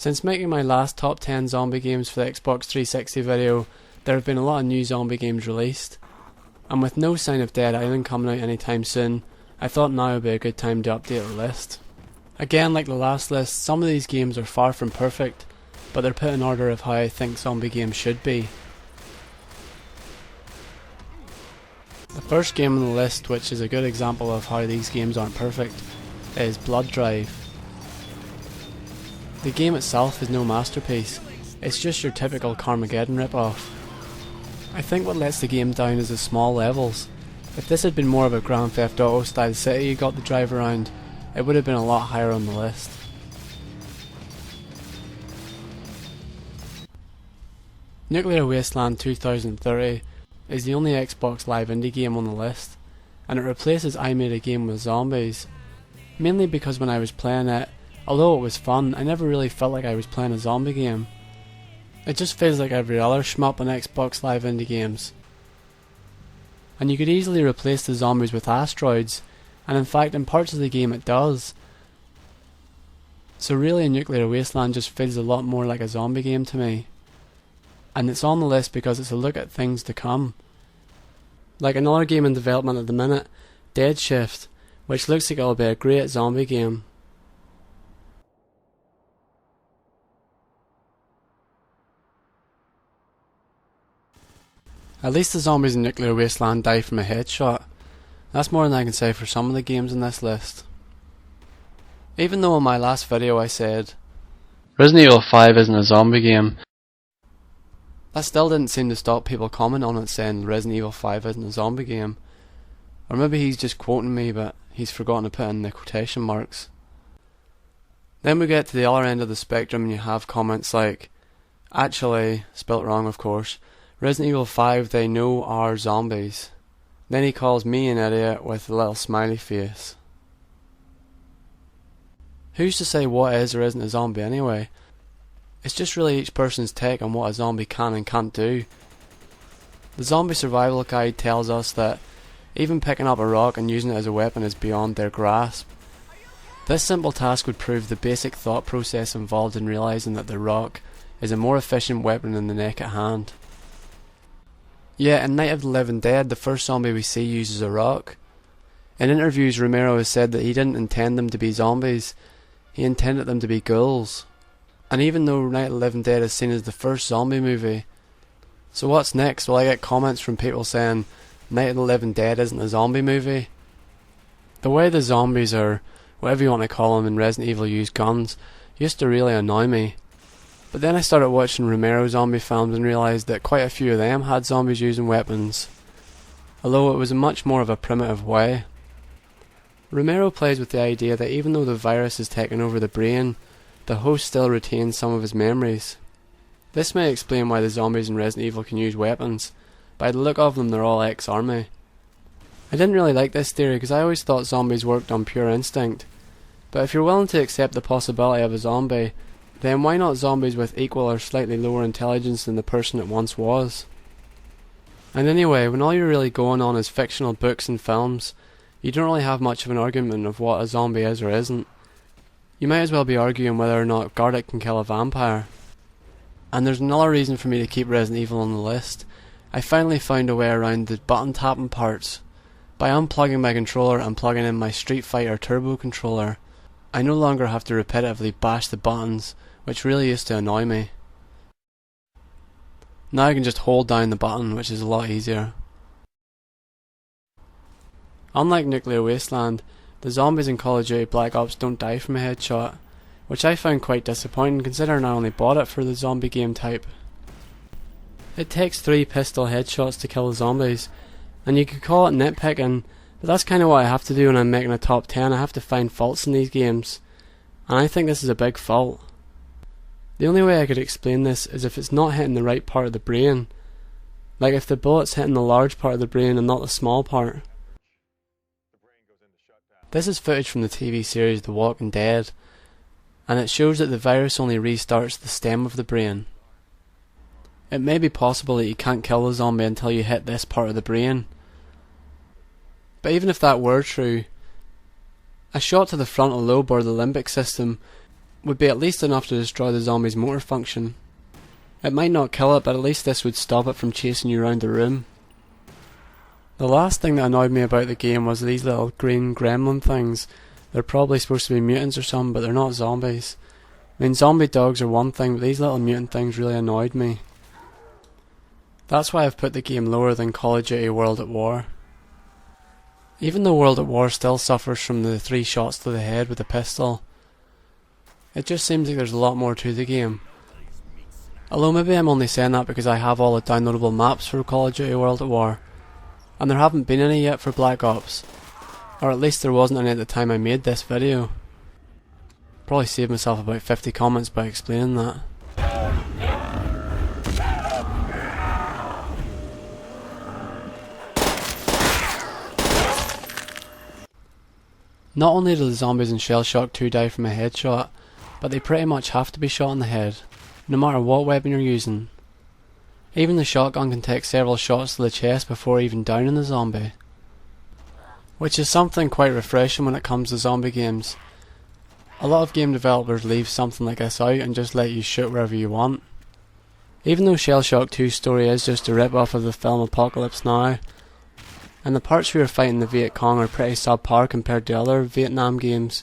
Since making my last top 10 zombie games for the Xbox 360 video, there have been a lot of new zombie games released. And with no sign of Dead Island coming out anytime soon, I thought now would be a good time to update the list. Again, like the last list, some of these games are far from perfect, but they're put in order of how I think zombie games should be. The first game on the list, which is a good example of how these games aren't perfect, is Blood Drive. The game itself is no masterpiece, it's just your typical Carmageddon ripoff. I think what lets the game down is the small levels. If this had been more of a Grand Theft Auto style city you got to drive around, it would have been a lot higher on the list. Nuclear Wasteland 2030 is the only Xbox Live indie game on the list, and it replaces I Made a Game with Zombies, mainly because when I was playing it, although it was fun, I never really felt like I was playing a zombie game. It just feels like every other shmup on Xbox Live indie games. And you could easily replace the zombies with asteroids, and in fact in parts of the game it does. So really Nuclear Wasteland just feels a lot more like a zombie game to me. And it's on the list because it's a look at things to come. Like another game in development at the minute, Dead Shift, which looks like it'll be a great zombie game. At least the zombies in Nuclear Wasteland die from a headshot. That's more than I can say for some of the games in this list. Even though in my last video I said Resident Evil 5 isn't a zombie game, that still didn't seem to stop people commenting on it saying Resident Evil 5 isn't a zombie game. Or maybe he's just quoting me but he's forgotten to put in the quotation marks. Then we get to the other end of the spectrum and you have comments like, actually, spelt wrong of course, Resident Evil 5 they know are zombies. Then he calls me an idiot with a little smiley face. Who's to say what is or isn't a zombie anyway? It's just really each person's take on what a zombie can and can't do. The Zombie Survival Guide tells us that even picking up a rock and using it as a weapon is beyond their grasp. This simple task would prove the basic thought process involved in realising that the rock is a more efficient weapon than the neck at hand. Yeah, in Night of the Living Dead, the first zombie we see uses a rock. In interviews, Romero has said that he didn't intend them to be zombies, he intended them to be ghouls. And even though Night of the Living Dead is seen as the first zombie movie, so what's next? Will I get comments from people saying Night of the Living Dead isn't a zombie movie? The way the zombies, or whatever you want to call them, in Resident Evil use guns used to really annoy me. But then I started watching Romero zombie films and realised that quite a few of them had zombies using weapons, although it was in much more of a primitive way. Romero plays with the idea that even though the virus has taken over the brain, the host still retains some of his memories. This may explain why the zombies in Resident Evil can use weapons. By the look of them, they're all ex-army. I didn't really like this theory because I always thought zombies worked on pure instinct. But if you're willing to accept the possibility of a zombie, then why not zombies with equal or slightly lower intelligence than the person it once was? And anyway, when all you're really going on is fictional books and films, you don't really have much of an argument of what a zombie is or isn't. You might as well be arguing whether or not Garlic can kill a vampire. And there's another reason for me to keep Resident Evil on the list. I finally found a way around the button tapping parts. By unplugging my controller and plugging in my Street Fighter Turbo controller, I no longer have to repetitively bash the buttons, which really used to annoy me. Now I can just hold down the button, which is a lot easier. Unlike Nuclear Wasteland, the zombies in Call of Duty Black Ops don't die from a headshot, which I found quite disappointing considering I only bought it for the zombie game type. It takes 3 pistol headshots to kill the zombies, and you could call it nitpicking, but that's kind of what I have to do when I'm making a top 10. I have to find faults in these games, and I think this is a big fault. The only way I could explain this is if it's not hitting the right part of the brain, like if the bullet's hitting the large part of the brain and not the small part. This is footage from the TV series The Walking Dead, and it shows that the virus only restarts the stem of the brain. It may be possible that you can't kill the zombie until you hit this part of the brain. But even if that were true, a shot to the frontal lobe or the limbic system would be at least enough to destroy the zombie's motor function. It might not kill it, but at least this would stop it from chasing you around the room. The last thing that annoyed me about the game was these little green gremlin things. They're probably supposed to be mutants or something, but they're not zombies. I mean, zombie dogs are one thing, but these little mutant things really annoyed me. That's why I've put the game lower than Call of Duty World at War. Even though World at War still suffers from the 3 shots to the head with a pistol, it just seems like there's a lot more to the game. Although maybe I'm only saying that because I have all the downloadable maps for Call of Duty World at War, and there haven't been any yet for Black Ops, or at least there wasn't any at the time I made this video. Probably saved myself about 50 comments by explaining that. Not only do the zombies in Shellshock 2 die from a headshot, but they pretty much have to be shot in the head, no matter what weapon you're using. Even the shotgun can take several shots to the chest before even downing the zombie. Which is something quite refreshing when it comes to zombie games. A lot of game developers leave something like this out and just let you shoot wherever you want. Even though Shellshock 2's story is just a rip-off of the film Apocalypse Now, and the parts where you're fighting the Viet Cong are pretty subpar compared to other Vietnam games,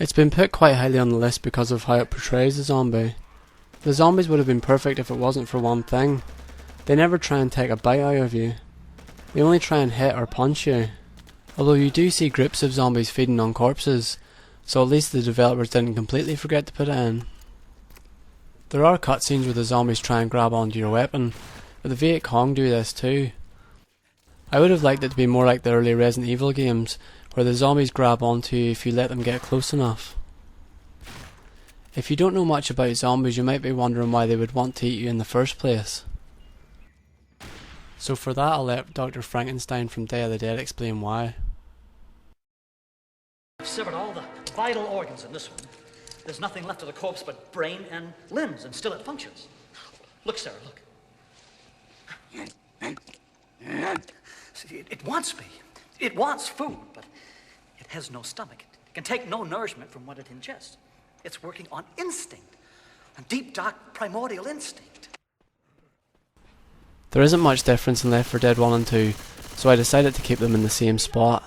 it's been put quite highly on the list because of how it portrays the zombie. The zombies would have been perfect if it wasn't for one thing. They never try and take a bite out of you. They only try and hit or punch you. Although you do see groups of zombies feeding on corpses, so at least the developers didn't completely forget to put it in. There are cutscenes where the zombies try and grab onto your weapon, but the Viet Cong do this too. I would have liked it to be more like the early Resident Evil games, where the zombies grab onto you if you let them get close enough. If you don't know much about zombies, you might be wondering why they would want to eat you in the first place. So for that I'll let Dr. Frankenstein from Day of the Dead explain why. I've severed all the vital organs in this one. There's nothing left of the corpse but brain and limbs, and still it functions. Look, Sarah, look. See, it wants me. It wants food, but it has no stomach. It can take no nourishment from what it ingests. It's working on instinct, on deep, dark, primordial instinct. There isn't much difference in Left 4 Dead 1 and 2, so I decided to keep them in the same spot.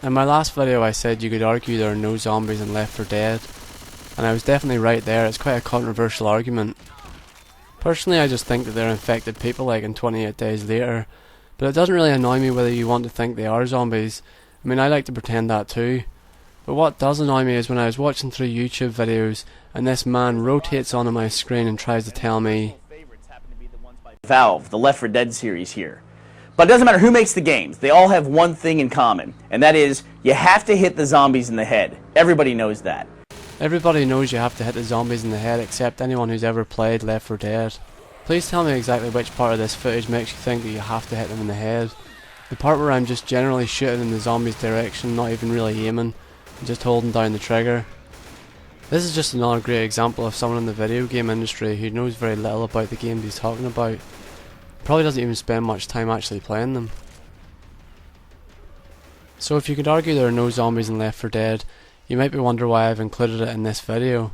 In my last video I said you could argue there are no zombies in Left 4 Dead, and I was definitely right there. It's quite a controversial argument. Personally I just think that they're infected people like in 28 Days Later, but it doesn't really annoy me whether you want to think they are zombies. I mean, I like to pretend that too. But what does annoy me is when I was watching through YouTube videos and this man rotates onto my screen and tries to tell me Valve, the Left 4 Dead series here. But it doesn't matter who makes the games, they all have one thing in common, and that is, you have to hit the zombies in the head. Everybody knows that. Everybody knows you have to hit the zombies in the head except anyone who's ever played Left 4 Dead. Please tell me exactly which part of this footage makes you think that you have to hit them in the head. The part where I'm just generally shooting in the zombies' direction, not even really aiming, and just holding down the trigger. This is just another great example of someone in the video game industry who knows very little about the games he's talking about. Probably doesn't even spend much time actually playing them. So if you could argue there are no zombies in Left 4 Dead, you might be wondering why I've included it in this video.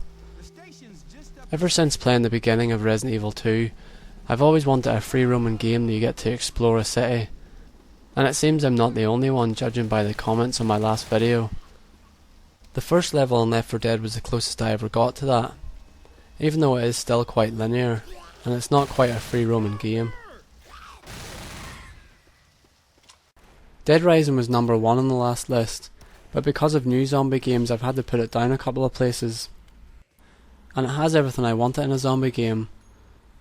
Ever since playing the beginning of Resident Evil 2, I've always wanted a free roaming game that you get to explore a city. And it seems I'm not the only one, judging by the comments on my last video. The first level in Left 4 Dead was the closest I ever got to that, even though it is still quite linear, and it's not quite a free roaming game. Dead Rising was number 1 on the last list, but because of new zombie games I've had to put it down a couple of places. And it has everything I wanted in a zombie game.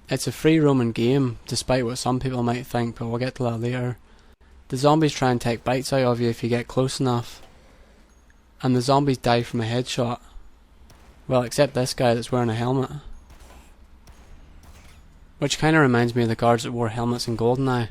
It's a free roaming game, despite what some people might think, but we'll get to that later. The zombies try and take bites out of you if you get close enough. And the zombies die from a headshot. Well, except this guy that's wearing a helmet. Which kinda reminds me of the guards that wore helmets in GoldenEye.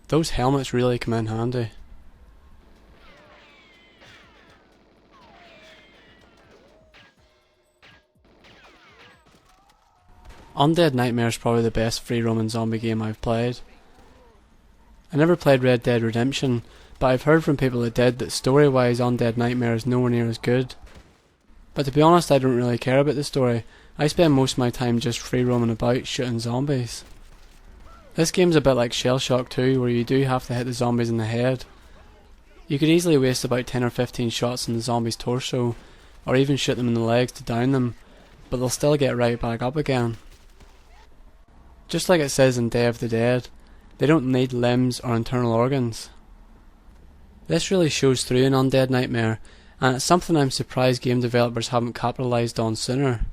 Those helmets really come in handy. Undead Nightmare is probably the best free roaming zombie game I've played. I never played Red Dead Redemption, but I've heard from people that did that story-wise Undead Nightmare is nowhere near as good. But to be honest, I don't really care about the story. I spend most of my time just free roaming about shooting zombies. This game's a bit like Shellshock 2, where you do have to hit the zombies in the head. You could easily waste about 10 or 15 shots in the zombie's torso, or even shoot them in the legs to down them, but they'll still get right back up again. Just like it says in Day of the Dead, they don't need limbs or internal organs. This really shows through in Undead Nightmare, and it's something I'm surprised game developers haven't capitalised on sooner.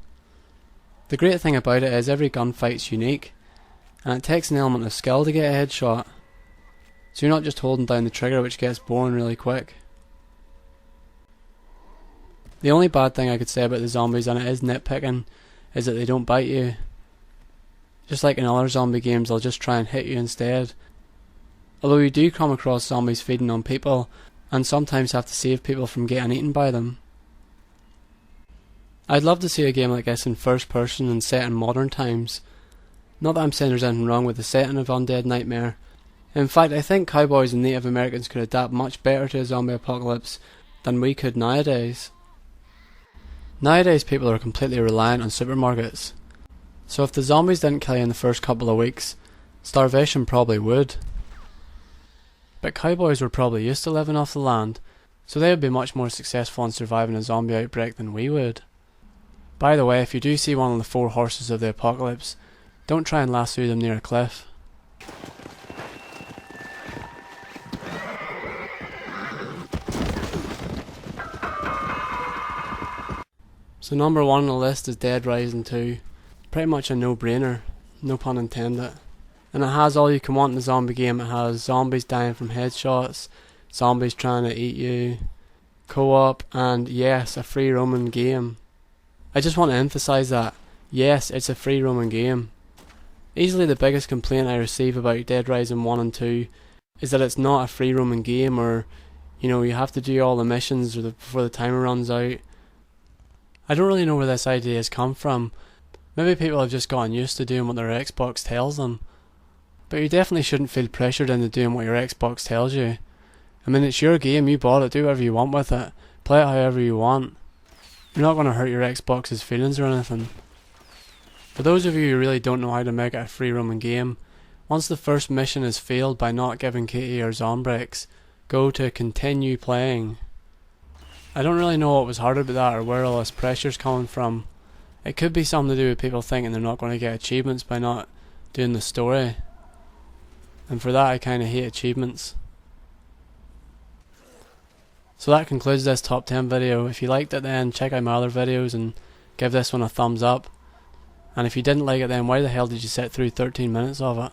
The great thing about it is every gunfight's unique, and it takes an element of skill to get a headshot, so you're not just holding down the trigger, which gets boring really quick. The only bad thing I could say about the zombies, and it is nitpicking, is that they don't bite you. Just like in other zombie games, they'll just try and hit you instead. Although you do come across zombies feeding on people, and sometimes have to save people from getting eaten by them. I'd love to see a game like this in first person and set in modern times. Not that I'm saying there's anything wrong with the setting of Undead Nightmare. In fact, I think cowboys and Native Americans could adapt much better to a zombie apocalypse than we could nowadays. Nowadays people are completely reliant on supermarkets. So if the zombies didn't kill you in the first couple of weeks, starvation probably would. But cowboys were probably used to living off the land, so they would be much more successful in surviving a zombie outbreak than we would. By the way, if you do see one of the 4 horses of the apocalypse, don't try and lasso them near a cliff. So number 1 on the list is Dead Rising 2. Pretty much a no-brainer, no pun intended. And it has all you can want in a zombie game. It has zombies dying from headshots, zombies trying to eat you, co-op, and yes, a free roaming game. I just want to emphasise that. Yes, it's a free roaming game. Easily the biggest complaint I receive about Dead Rising 1 and 2 is that it's not a free roaming game, or you have to do all the missions before the timer runs out. I don't really know where this idea has come from. Maybe people have just gotten used to doing what their Xbox tells them. But you definitely shouldn't feel pressured into doing what your Xbox tells you. I mean, it's your game, you bought it, do whatever you want with it. Play it however you want. You're not going to hurt your Xbox's feelings or anything. For those of you who really don't know how to make it a free roaming game, once the first mission is failed by not giving Katie her Zombrix, go to continue playing. I don't really know what was hard about that or where all this pressure's coming from. It could be something to do with people thinking they're not going to get achievements by not doing the story. And for that I kinda hate achievements. So that concludes this top 10 video. If you liked it, then check out my other videos and give this one a thumbs up. And if you didn't like it, then why the hell did you sit through 13 minutes of it?